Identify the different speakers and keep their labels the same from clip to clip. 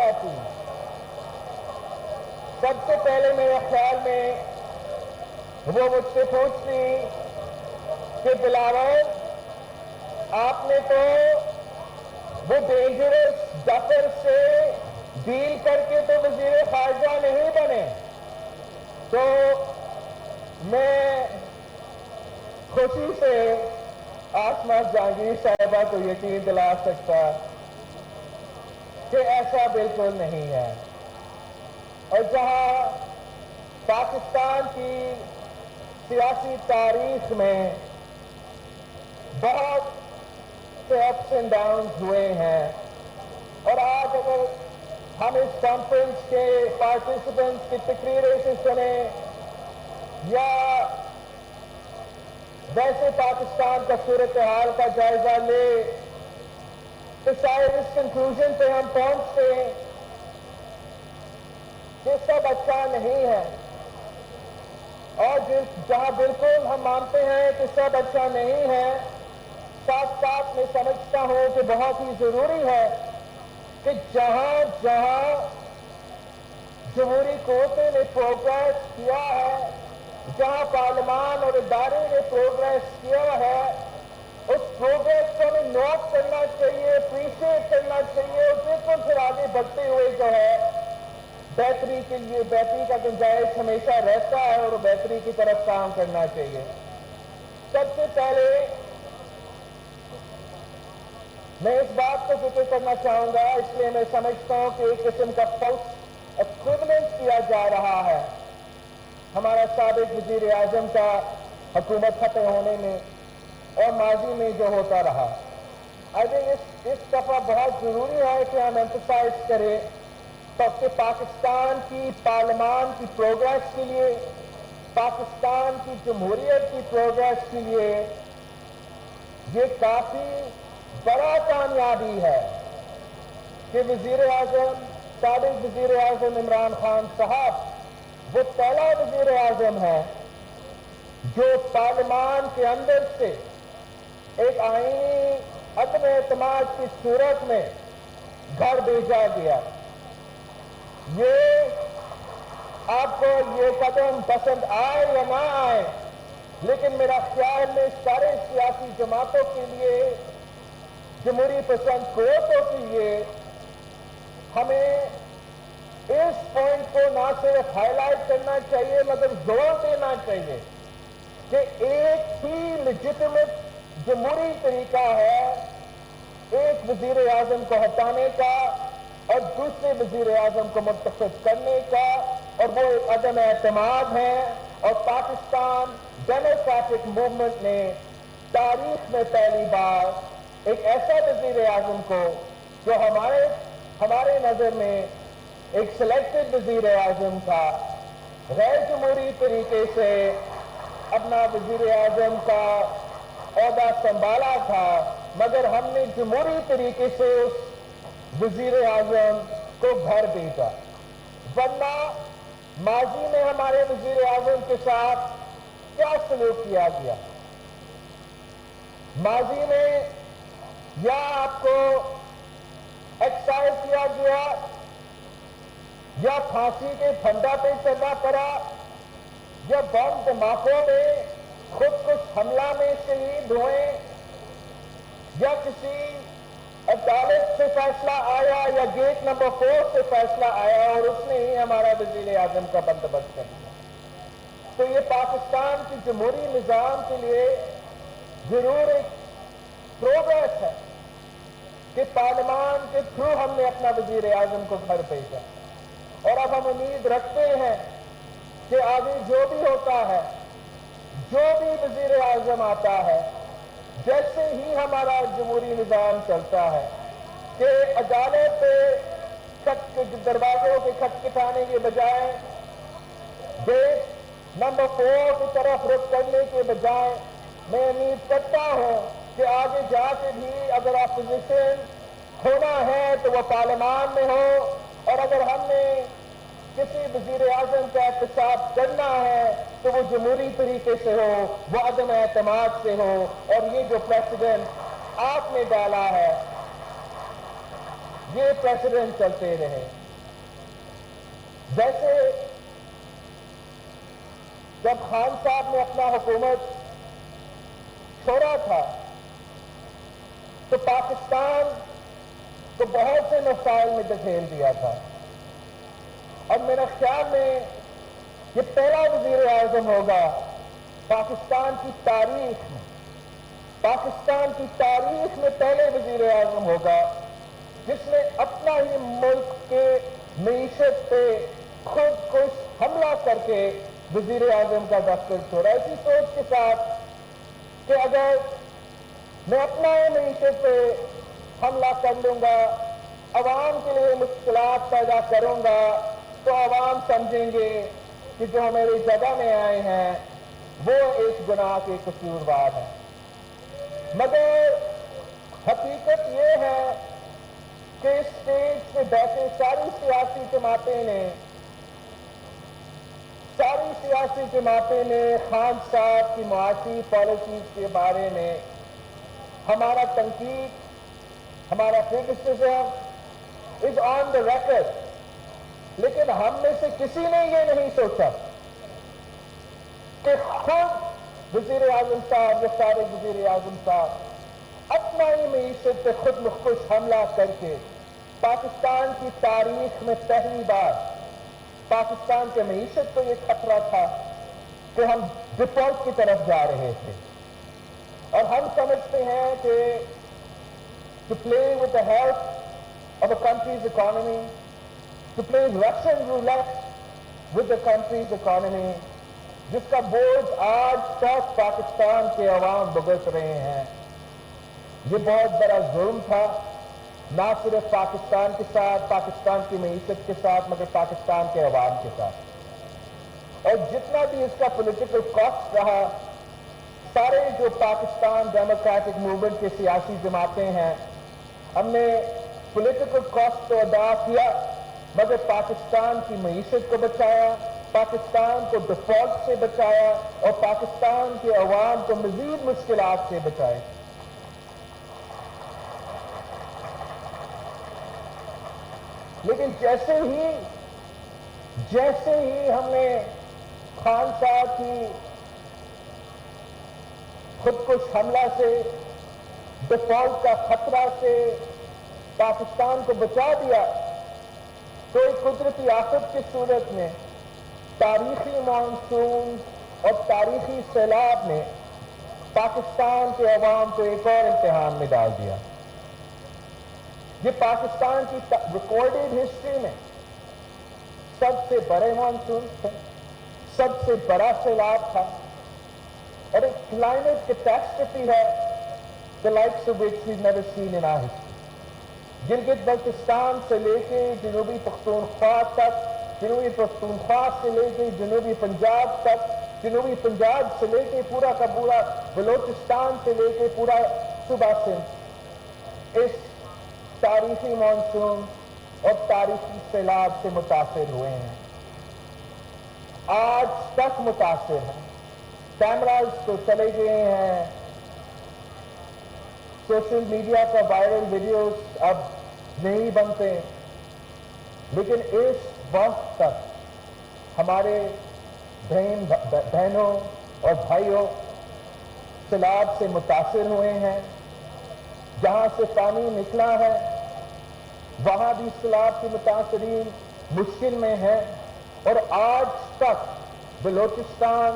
Speaker 1: آتی. سب سے پہلے میرے خیال میں وہ مجھ سے پوچھتی کہ بلاول آپ نے تو وہ ڈینجرس ڈفر سے ڈیل کر کے تو وزیر خارجہ نہیں بنے. تو میں خوشی سے عاصمہ جہانگیر صاحبہ کو یقین دلا سکتا کہ ایسا بالکل نہیں ہے. اور جہاں پاکستان کی سیاسی تاریخ میں بہت سے اپس اینڈ ڈاؤنز ہوئے ہیں، اور آج اگر ہم اس کانفرنس کے پارٹیسپینٹس کی تقریریں سے سنیں یا ویسے پاکستان کا صورتحال کا جائزہ لے تو شاید اس کنکلوژن پہ ہم پہنچتے ہیں کہ سب اچھا نہیں ہے. اور جہاں بالکل ہم مانتے ہیں کہ سب اچھا نہیں ہے، ساتھ ساتھ میں سمجھتا ہوں کہ بہت ہی ضروری ہے کہ جہاں جہاں جمہوری قوتیں نے پروگریس کیا ہے، جہاں پارلیمان اور ادارے نے پروگریس کیا ہے، اس پروگریس کو ہمیں نوٹ کرنا چاہیے، اپریشیٹ کرنا چاہیے، اور بالکل پھر آگے بڑھتے ہوئے جو ہے بہتری کے لیے بہتری کا گنجائش ہمیشہ رہتا ہے اور بہتری کی طرف کام کرنا چاہیے. سب سے پہلے میں اس بات کو ذکر کرنا چاہوں گا، اس لیے میں سمجھتا ہوں کہ ایک قسم کا فالس ایکویولنس کیا جا رہا ہے ہمارا سابق وزیر اعظم کا حکومت فتح ہونے میں اور ماضی میں جو ہوتا رہا. آئی تھنک اس دفعہ بہت ضروری ہے کہ ہم ایمفسائز کریں کہ پاکستان کی پارلیمان کی پروگریس کے لیے، پاکستان کی جمہوریت کی پروگریس کے لیے یہ کافی بڑا کامیابی ہے کہ وزیر اعظم سابق وزیر اعظم عمران خان صاحب وہ پہلا وزیر اعظم ہے جو پارلیمان کے اندر سے ایک آئینی عدم اعتماد کی صورت میں گھر بھیجا گیا. یہ آپ کو یہ قدم پسند آئے یا نہ آئے، لیکن میرا خیال میں سارے سیاسی جماعتوں کے لیے، جمہوری پسند قوتوں کے لیے ہمیں اس پوائنٹ کو نہ صرف ہائی لائٹ کرنا چاہیے مگر زور دینا چاہیے کہ ایک ہی لیجٹمیٹ جمہوری طریقہ ہے ایک وزیر اعظم کو ہٹانے کا اور دوسرے وزیر اعظم کو منتخب کرنے کا، اور وہ ایک عدم اعتماد ہے. اور پاکستان ڈیموکریٹک موومنٹ نے تاریخ میں پہلی بار ایک ایسا وزیر اعظم کو جو ہمارے نظر میں ایک سلیکٹڈ وزیر اعظم تھا، غیر جمہوری طریقے سے اپنا وزیر اعظم کا عہدہ سنبھالا تھا، مگر ہم نے جمہوری طریقے سے اس وزیر اعظم کو گھر بھیجا. ورنہ ماضی میں ہمارے وزیر اعظم کے ساتھ کیا سلوک کیا گیا؟ ماضی میں یا آپ کو ایکسائز کیا گیا یا پھانسی کے پھندا پہ چلنا پڑا یا بم دھماکوں میں خود کش حملہ میں شہید ہوئے یا کسی عدالت سے فیصلہ آیا یا گیٹ نمبر 4 سے فیصلہ آیا اور اس نے ہی ہمارا وزیر اعظم کا بندوبست کر دیا. تو یہ پاکستان کی جمہوری نظام کے لیے ضرور ایک پروگریس ہے کہ پارلیمان کے تھرو ہم نے اپنا وزیر اعظم کو گھر بھیجا. اور اب ہم امید رکھتے ہیں کہ آگے جو بھی ہوتا ہے، جو بھی وزیر اعظم آتا ہے، جیسے ہی ہمارا جمہوری نظام چلتا ہے کہ عدالت پہ دروازوں کے کھٹکھٹانے کے بجائے گیٹ نمبر 4 کی طرف رخ کرنے کے بجائے میں امید کرتا ہوں کہ آگے جا کے بھی اگر اپوزیشن ہونا ہے تو وہ پارلیمان میں ہو، اور اگر ہم نے کسی وزیر اعظم کا احتساب کرنا ہے تو وہ جمہوری طریقے سے ہو، وہ عدم اعتماد سے ہو. اور یہ جو پریسیڈنٹ آپ نے ڈالا ہے یہ پریسیڈنٹ چلتے رہے. جیسے جب خان صاحب نے اپنا حکومت چھوڑا تھا تو پاکستان کو بہت سے مسائل میں دھکیل دیا تھا، اور میرے خیال میں یہ پہلا وزیر اعظم ہوگا پاکستان کی تاریخ میں پہلے وزیر اعظم ہوگا جس نے اپنا ہی ملک کے معیشت پہ خود کش حملہ کر کے وزیر اعظم کا دفتر چھوڑا، اسی سوچ کے ساتھ کہ اگر میں اپنا ہی معیشت پہ حملہ کر لوں گا، عوام کے لیے مشکلات پیدا کروں گا، تو عوام سمجھیں گے کہ جو میری جگہ میں آئے ہیں وہ اس گناہ کے قصوروار ہیں. مگر حقیقت یہ ہے کہ اس اسٹیج پہ بیٹھے ساری سیاسی جماعتیں نے خان صاحب کی معاشی پالیسیز کے بارے میں ہمارا تنقید، ہمارا criticism is on the record, لیکن ہم میں سے کسی نے یہ نہیں سوچا کہ خود وزیر اعظم صاحب یا سارے وزیر اعظم صاحب اپنا ہی معیشت پہ خود مخصوص حملہ کر کے پاکستان کی تاریخ میں پہلی بار پاکستان کے معیشت کو یہ خطرہ تھا کہ ہم ڈیفالٹ کی طرف جا رہے تھے. اور ہم سمجھتے ہیں کہ to play with the health of a country's economy, to play Russian roulette with the country's economy, جس کا بوجھ آج تک پاکستان کے عوام بھگت رہے ہیں، یہ بہت بڑا ظلم تھا، نہ صرف پاکستان کے ساتھ، پاکستان کی معیشت کے ساتھ، مگر پاکستان کے عوام کے ساتھ. اور جتنا بھی اس کا پولیٹیکل کاسٹ رہا، سارے جو پاکستان ڈیموکریٹک موومنٹ کے سیاسی جماعتیں ہیں، ہم نے پولیٹیکل کاسٹ تو ادا کیا، مگر پاکستان کی معیشت کو بچایا، پاکستان کو ڈیفالٹ سے بچایا، اور پاکستان کے عوام کو مزید مشکلات سے بچائے. لیکن جیسے ہی ہم نے خان صاحب کی خودکش حملہ سے، ڈیفالٹ کا خطرہ سے پاکستان کو بچا دیا، تو ایک قدرتی آفت کی صورت میں تاریخی مانسون اور تاریخی سیلاب نے پاکستان کے عوام کو ایک اور امتحان میں ڈال دیا. یہ پاکستان کی ریکارڈڈ ہسٹری میں سب سے بڑے مانسون تھے، سب سے بڑا سیلاب تھا، اور ایک کلائمیٹ کیٹاسٹرفی ہے the likes of which we've never seen in our history. Gilgit Baltistan سے لے کے جنوبی پختونخوا تک، جنوبی پختونخوا سے لے کے جنوبی پنجاب تک، جنوبی پنجاب سے لے کے پورا کا پورا بلوچستان سے لے کے پورا صوبہ سندھ اس تاریخی مانسون اور تاریخی سیلاب سے متاثر ہوئے ہیں، آج تک متاثر ہیں. کیمراز تو چلے گئے ہیں، سوشل میڈیا کا وائرل ویڈیوز اب نہیں بنتے، لیکن اس وقت تک ہمارے بہنوں اور بھائیوں سیلاب سے متاثر ہوئے ہیں. جہاں سے پانی نکلا ہے وہاں بھی سیلاب کے متاثرین مشکل میں ہیں، اور آج تک بلوچستان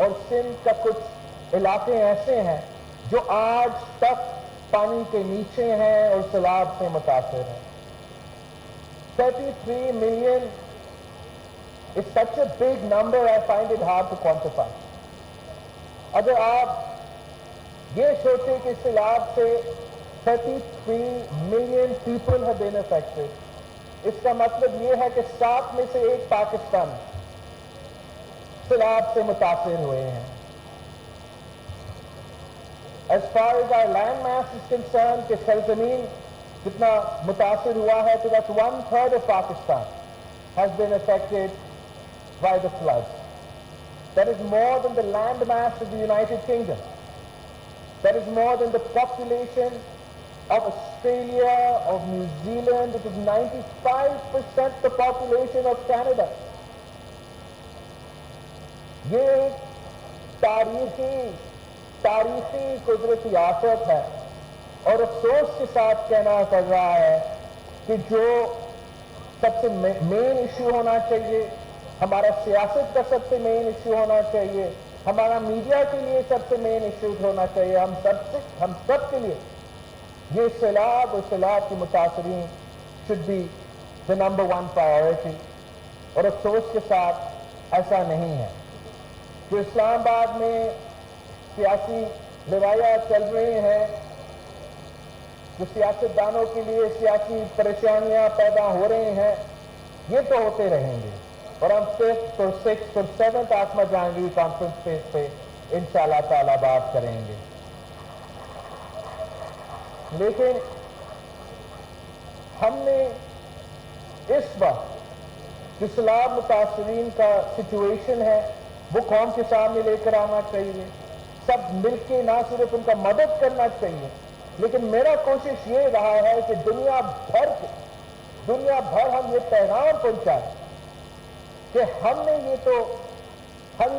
Speaker 1: اور سندھ کا کچھ علاقے ایسے ہیں جو آج تک پانی کے نیچے ہیں اور سیلاب سے متاثر ہیں. 33 million is such a big number, I find it hard to quantify. اگر آپ یہ سوچیں کہ سیلاب سے 33 million people have been affected, اس کا مطلب یہ ہے کہ 7 میں سے 1 پاکستان سیلاب سے متاثر ہوئے ہیں. As far as our land mass is concerned, کہ سرزمین جتنا متاثر ہوا ہے, تو that's 1/3 of Pakistan has been affected by the floods. That is more than the land mass of the United Kingdom. That is more than the population of Australia, of New Zealand. It is 95% the population of Canada. یہ تاریخی قدرتی آفت ہے، اور افسوس کے ساتھ کہنا پڑ رہا ہے کہ جو سب سے مین ایشو ہونا چاہیے، ہمارا سیاست کا سب سے مین ایشو ہونا چاہیے، ہمارا میڈیا کے لیے سب سے مین ایشو ہونا چاہیے، ہم سب کے لیے یہ سیلاب اور سیلاب کے متاثرین should be the number one priority. اور افسوس کے ساتھ ایسا نہیں ہے. جو اسلام آباد میں سیاسی روایات چل رہے ہیں، جو سیاستدانوں کے لیے سیاسی پریشانیاں پیدا ہو رہے ہیں، یہ تو ہوتے رہیں گے، اور ہم 5th اور 6th اور 7th عاصمہ جہانگیر کانفرنس پہ انشاءاللہ تعالی بات کریں گے. لیکن ہم نے اس وقت جو سیلاب متاثرین کا سچویشن ہے وہ قوم کے سامنے لے کر آنا چاہیے. سب مل کے نہ صرف ان کا مدد کرنا چاہیے، لیکن میرا کوشش یہ رہا ہے کہ دنیا بھر ہم یہ پیغام پہنچائیں کہ ہم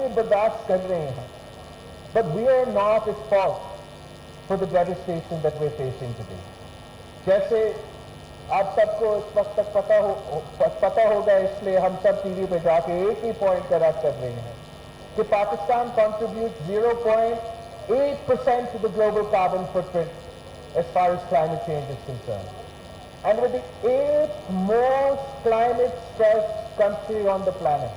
Speaker 1: یہ برداشت کر رہے ہیں، but we are not at fault for the devastation that we're facing today. جیسے آپ سب کو اس وقت تک پتہ ہوگا، اس لیے ہم سب ٹی وی پہ جا کے ایک ہی پوائنٹ کا رد کر رہے ہیں کہ Pakistan contributes 0.8% to the global carbon footprint as far as climate change is concerned. And we're the 8th most climate stressed country on the planet.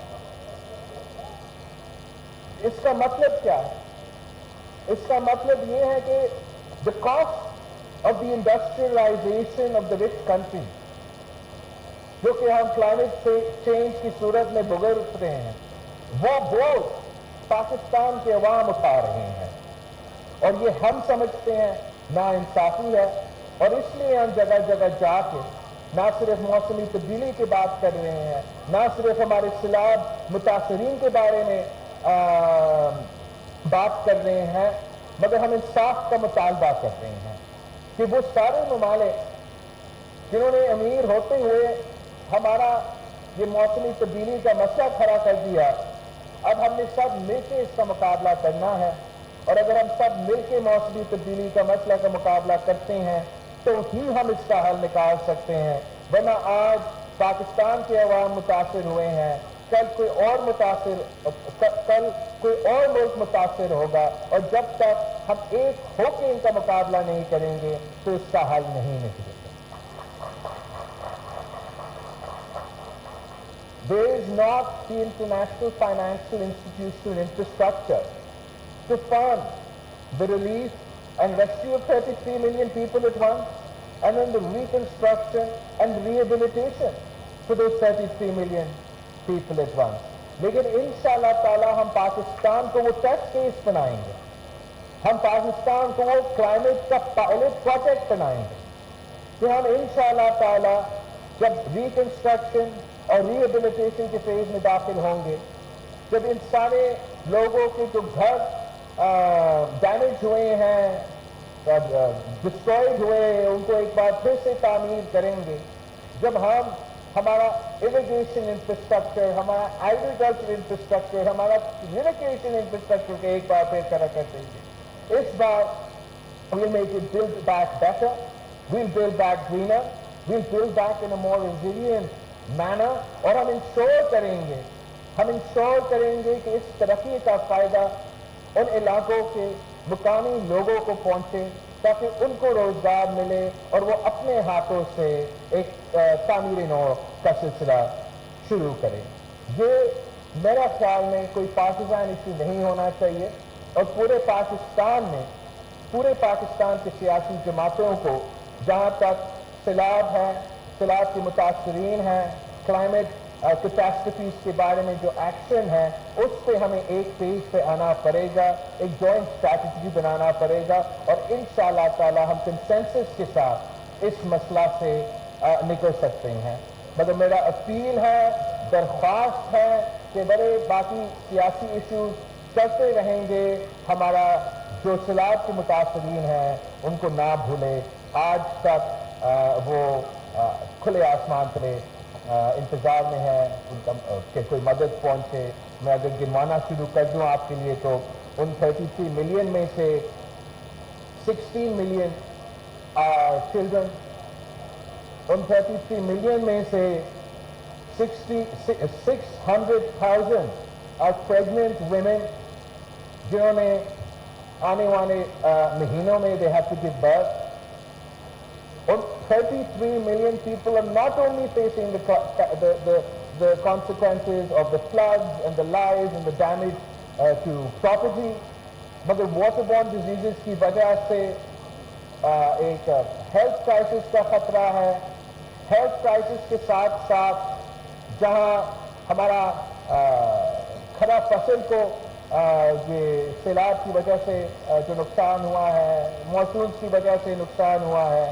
Speaker 1: اس کا مطلب کیا ہے؟ اس کا مطلب یہ ہے کہ the cost of the industrialization of the rich countries جو کہ ہم climate change کی صورت میں بھگت رہے ہیں، وہ بوجھ پاکستان کے عوام اٹھا رہے ہیں، اور یہ ہم سمجھتے ہیں ناانصافی ہے. اور اس لیے ہم جگہ جگہ جا کے نہ صرف موسمی تبدیلی کی بات کر رہے ہیں، نہ صرف ہمارے سیلاب متاثرین کے بارے میں بات کر رہے ہیں، مگر ہم انصاف کا مطالبہ کر رہے ہیں کہ وہ سارے ممالک جنہوں نے امیر ہوتے ہوئے ہمارا یہ موسمی تبدیلی کا مسئلہ کھڑا کر دیا، اب ہم نے سب مل کے اس کا مقابلہ کرنا ہے. اور اگر ہم سب مل کے موسمی تبدیلی کا مسئلہ کا مقابلہ کرتے ہیں تو ہی ہم اس کا حل نکال سکتے ہیں. ورنہ آج پاکستان کے عوام متاثر ہوئے ہیں، کل کوئی اور ملک متاثر ہوگا، اور جب تک ہم ایک ہو کے ان کا مقابلہ نہیں کریں گے تو اس کا حل نہیں نکلے گا. There is not the international financial institutional infrastructure to fund the relief and rescue of 33 million people at once, and then the reconstruction and rehabilitation for those 33 million people at once. لیکن انشاءاللہ تعالی ہم پاکستان کو وہ test case بنائیں گے، ہم پاکستان کو وہ کلائمیٹ کا پائلٹ پروجیکٹ بنائیں گے کہ ہم انشاءاللہ تعالی جب ریکنسٹرکشن اور ریہیبلیٹیشن کے فیز میں داخل ہوں گے، جب ان سارے لوگوں کے جو گھر ڈیمیج ہوئے ہیں، ڈسٹرائڈ ہوئے ہیں، ان کو ایک بار پھر سے تعمیر کریں گے، جب ہم ہمارا اریگیشن انفراسٹرکچر، ہمارا ایگریکلچر انفراسٹرکچر، ہمارا کمیونیکیشن انفراسٹرکچر کو ایک بار پھر کر دیں گے، اس بار we'll make it build back better, we'll build back greener, we'll build back in a more resilient manner. اور ہم انشور کریں گے کہ اس ترقی کا فائدہ ان علاقوں کے مقامی لوگوں کو پہنچے تاکہ ان کو روزگار ملے اور وہ اپنے ہاتھوں سے ایک تعمیر نو کا سلسلہ شروع کریں. یہ میرا خیال میں کوئی پارٹیزان ایشو نہیں ہونا چاہیے، اور پورے پاکستان کے سیاسی جماعتوں کو جہاں تک سیلاب ہے، سیلاب کے متاثرین ہیں، کلائمیٹ کیٹاسٹرفیز کے بارے میں جو ایکشن ہے اس پہ ہمیں ایک پیج پہ آنا پڑے گا، ایک جوائنٹ اسٹریٹجی بنانا پڑے گا، اور انشاءاللہ تعالی ہم کنسنسس کے ساتھ اس مسئلہ سے نکل سکتے ہیں. مگر میرا اپیل ہے، درخواست ہے کہ بڑے باقی سیاسی ایشوز چلتے رہیں گے، ہمارا جو سیلاب کے متاثرین ہیں ان کو نہ بھولے. آج تک وہ کھلے آسمان تلے انتظار میں ہیں ان کا کہ کوئی مدد پہنچے. میں اگر گنوانا شروع کر دوں آپ کے لیے تو ان 33 ملین میں سے 16 ملین چلڈرن, ان 33 ملین میں سے 600,000 are pregnant women جنہوں نے آنے والے مہینوں میں they have to give birth. And 33 million people are not only facing the consequences of the floods and the lives and the damage to property, مگر waterborne diseases کی وجہ سے ایک ہیلتھ کرائسس کا خطرہ ہے. ہیلتھ کرائسس کے ساتھ ساتھ جہاں ہمارا کھڑا فصل کو یہ سیلاب کی وجہ سے جو نقصان ہوا ہے, مانسون کی وجہ سے نقصان ہوا ہے,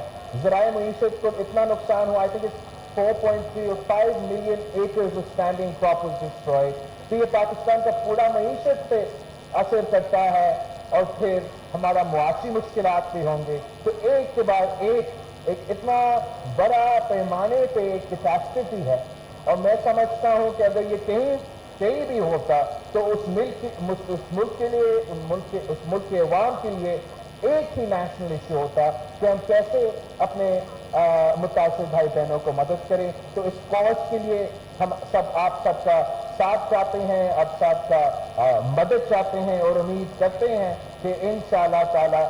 Speaker 1: ذرائع معیشت کو اتنا نقصان ہوا ہے کہ 4.3 or 5 million acres of standing crop was destroyed. تو یہ پاکستان کا پورا معیشت پہ اثر کرتا ہے اور پھر ہمارا معاشی مشکلات بھی ہوں گے. تو ایک کے بعد ایک اتنا بڑا پیمانے پہ ایک کیٹاسٹرفی ہے, اور میں سمجھتا ہوں کہ اگر یہ کہیں بھی ہوتا تو اس ملک کے لیے اس ملک کے عوام کے لیے ایک ہی نیشنل ایشو ہوتا کہ ہم کیسے اپنے متاثر بھائی بہنوں کو مدد کریں. تو اس کاز کے لیے ہم سب آپ سب کا ساتھ چاہتے ہیں, آپ سب کا مدد چاہتے ہیں, اور امید کرتے ہیں کہ انشاءاللہ تعالی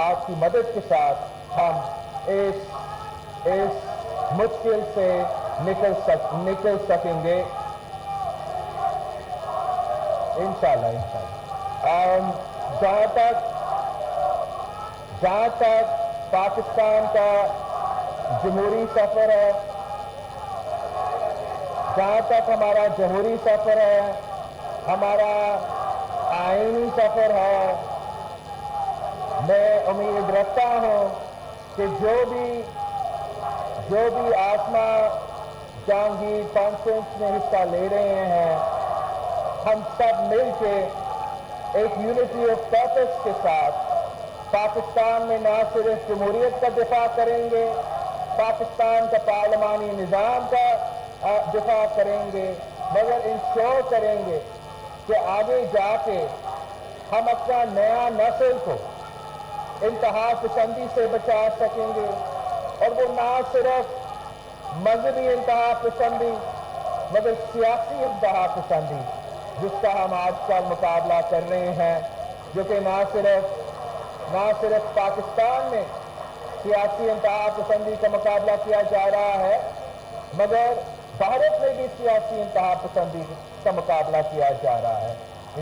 Speaker 1: آپ کی مدد کے ساتھ ہم اس مشکل سے نکل سکیں گے انشاءاللہ. جہاں تک پاکستان کا جمہوری سفر ہے, جہاں تک ہمارا جمہوری سفر ہے, ہمارا آئینی سفر ہے, میں امید رکھتا ہوں کہ جو بھی عاصمہ جہانگیر کانفرنس میں حصہ لے رہے ہیں, ہم سب مل کے ایک یونٹی آف پرپس کے ساتھ پاکستان میں نہ صرف جمہوریت کا دفاع کریں گے, پاکستان کا پارلیمانی نظام کا دفاع کریں گے, مگر انشور کریں گے کہ آگے جا کے ہم اپنا نیا نسل کو انتہا پسندی سے بچا سکیں گے. اور وہ نہ صرف مذہبی انتہا پسندی مگر سیاسی انتہا پسندی جس کا ہم آج کل مقابلہ کر رہے ہیں, جو کہ نہ صرف پاکستان میں سیاسی انتہا پسندی کا مقابلہ کیا جا رہا ہے, مگر بھارت میں بھی سیاسی انتہا پسندی کا مقابلہ کیا جا رہا ہے,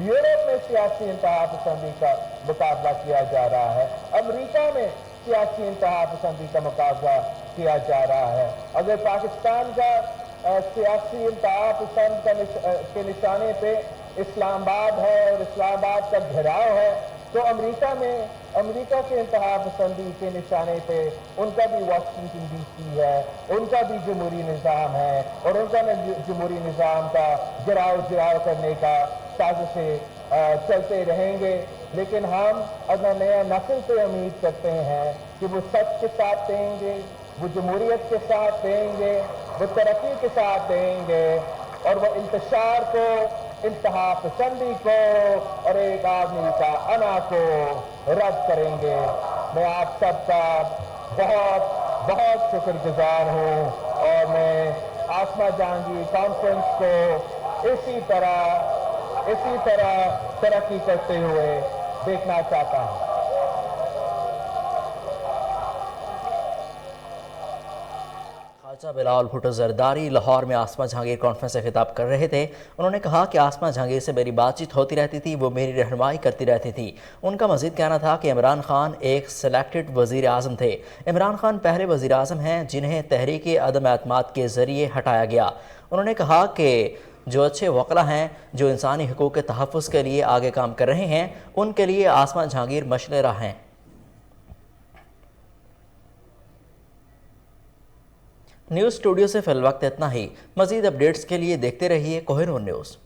Speaker 1: یورپ میں سیاسی انتہا پسندی کا مقابلہ کیا جا رہا ہے, امریکہ میں سیاسی انتہا پسندی کا مقابلہ کیا جا رہا ہے. اگر پاکستان کا سیاسی انتہا پسند کے نشانے پہ اسلام آباد ہے اور اسلام آباد کا گھیراؤ ہے, تو امریکہ کے انتہا پسندی کے نشانے پہ ان کا بھی واشنگٹن ڈی سی ہے, ان کا بھی جمہوری نظام ہے, اور ان کا جمہوری نظام کا گراؤ کرنے کا سازشیں چلتے رہیں گے. لیکن ہم اگر نیا نسل سے امید کرتے ہیں کہ وہ سچ کے ساتھ دیں گے, وہ جمہوریت کے ساتھ دیں گے, وہ ترقی کے ساتھ دیں گے, اور وہ انتشار کو, انتہا پسندی کو اور ایک آدمی کا انا کو رد کریں گے. میں آپ سب کا بہت بہت شکر گزار ہوں, اور میں عاصمہ جہانگیر کانفرنس کو اسی طرح ترقی کرتے ہوئے دیکھنا چاہتا ہوں.
Speaker 2: خارجہ بلاول بھٹو زرداری لاہور میں عاصمہ جہانگیر کانفرنس سے خطاب کر رہے تھے. انہوں نے کہا کہ عاصمہ جہانگیر سے میری بات چیت ہوتی رہتی تھی, وہ میری رہنمائی کرتی رہتی تھی. ان کا مزید کہنا تھا کہ عمران خان ایک سلیکٹڈ وزیر اعظم تھے. عمران خان پہلے وزیر اعظم ہیں جنہیں تحریک عدم اعتماد کے ذریعے ہٹایا گیا. انہوں نے کہا کہ جو اچھے وکلا ہیں جو انسانی حقوق کے تحفظ کے لیے آگے کام کر رہے ہیں, ان کے لیے عاصمہ جہانگیر مشعل راہ ہیں. نیوز اسٹوڈیو سے فی الوقت اتنا ہی. مزید اپڈیٹس کے لیے دیکھتے رہیے کوہنور نیوز.